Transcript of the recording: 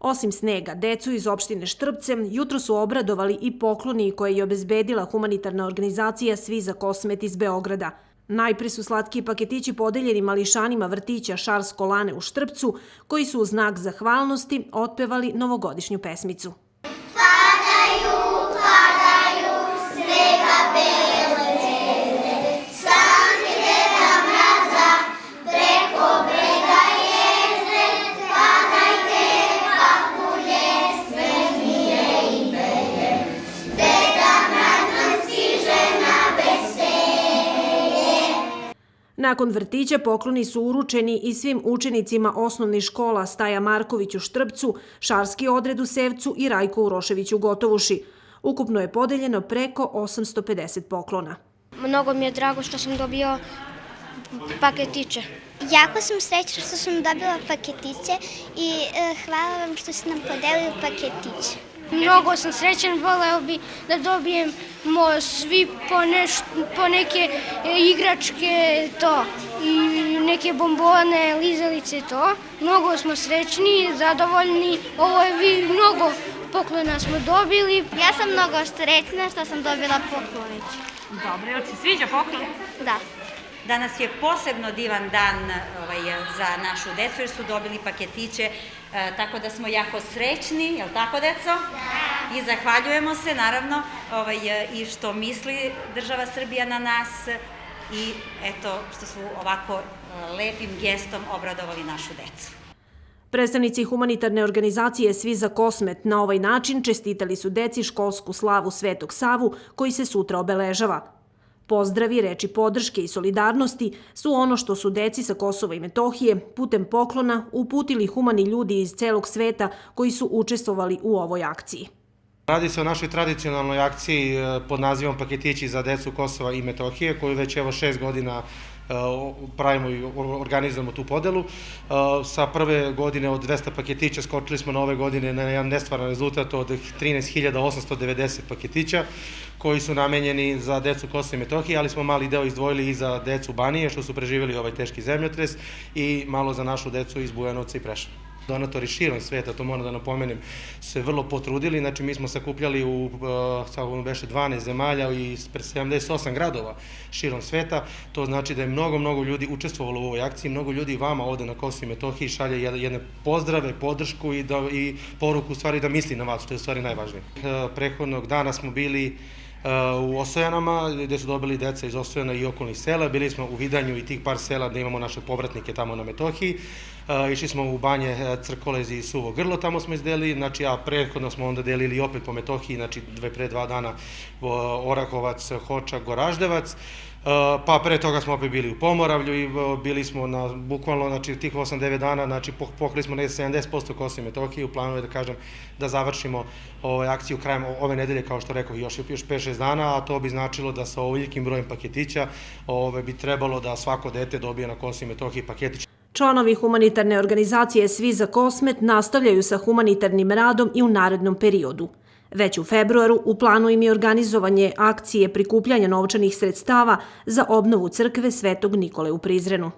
Osim snega, decu iz opštine Štrpce jutro su obradovali i pokloni koje je obezbedila humanitarna organizacija Svi za Kosmet iz Beograda. Najpre su slatki paketići podeljeni mališanima vrtića Šars Kolane u Štrpcu, koji su u znak zahvalnosti otpevali novogodišnju pesmicu. Nakon vrtića pokloni su uručeni i svim učenicima osnovnih škola Staja Marković u Štrpcu, Šarski odred u Sevcu i Rajko Urošević u Gotovuši. Ukupno je podeljeno preko 850 poklona. Mnogo mi je drago što sam dobio paketiće. Jako sam srećna što sam dobila paketiće i hvala vam što ste nam podelili paketiće. Mnogo sam srećan, voleo bi da dobijemo svi po neke igračke i neke bombone, lizalice to. Mnogo smo srećni, zadovoljni, mnogo poklona smo dobili. Ja sam mnogo srećna što sam dobila poklonić. Dobro, jel ti sviđa poklon? Da. Danas je posebno divan dan za našu decu jer su dobili paketiće, tako da smo jako srećni, je li tako, deco? Da. I zahvaljujemo se, naravno, i što misli država Srbija na nas i eto što su ovako lepim gestom obradovali našu decu. Predstavnici humanitarne organizacije Svi za Kosmet na ovaj način čestitali su deci školsku slavu Svetog Savu koji se sutra obeležava. Pozdravi, reči podrške i solidarnosti su ono što su deci sa Kosova i Metohije putem poklona uputili humani ljudi iz celog sveta koji su učestvovali u ovoj akciji. Radi se o našoj tradicionalnoj akciji pod nazivom Paketići za decu Kosova i Metohije, koju već 6 godina pravimo i organizujemo tu podelu. Sa prve godine od 200 paketića skočili smo na ove godine na jedan nestvaran rezultat od 13.890 paketića koji su namenjeni za decu Kosova i Metohije, ali smo mali deo izdvojili i za decu Banije što su preživjeli ovaj teški zemljotres i malo za našu decu iz Bujanovca i Preševa. Donatori širom sveta, to moram da napomenem, su se vrlo potrudili, znači mi smo sakupljali u 12 zemalja i 78 gradova širom sveta, to znači da je mnogo ljudi učestvovalo u ovoj akciji, mnogo ljudi vama ovde na Kosovu i Metohiji šalje jedne pozdrave, podršku i poruku u stvari da misli na vas, što je u stvari najvažnije. Prethodnog dana smo bili u Osojanama, gde su dobili deca iz Osojana i okolnih sela. Bili smo u Vidanju i tih par sela gde imamo naše povratnike tamo na Metohiji. Išli smo u Banje, Crkolez i Suvo Grlo, tamo smo izdelili, znači a prethodno smo onda delili opet po Metohiji, znači pre 2 dana Orahovac, Hoča, Goraždevac, pa pre toga smo opet bili u Pomoravlju i bili smo na bukvalno, znači tih 8-9 dana, znači pokrili smo 70% Kosova i Metohije, u planu je da kažem da završimo akciju krajem ove nedelje, kao što rekao, još 5-6 dana, a to bi značilo da sa ovolikim brojem paketića bi trebalo da svako dete dobije na Kosovu i Metohiji paketić. Članovi humanitarne organizacije Svi za Kosmet nastavljaju sa humanitarnim radom i u narednom periodu. Već u februaru u planu im je organizovanje akcije prikupljanja novčanih sredstava za obnovu crkve Svetog Nikole u Prizrenu.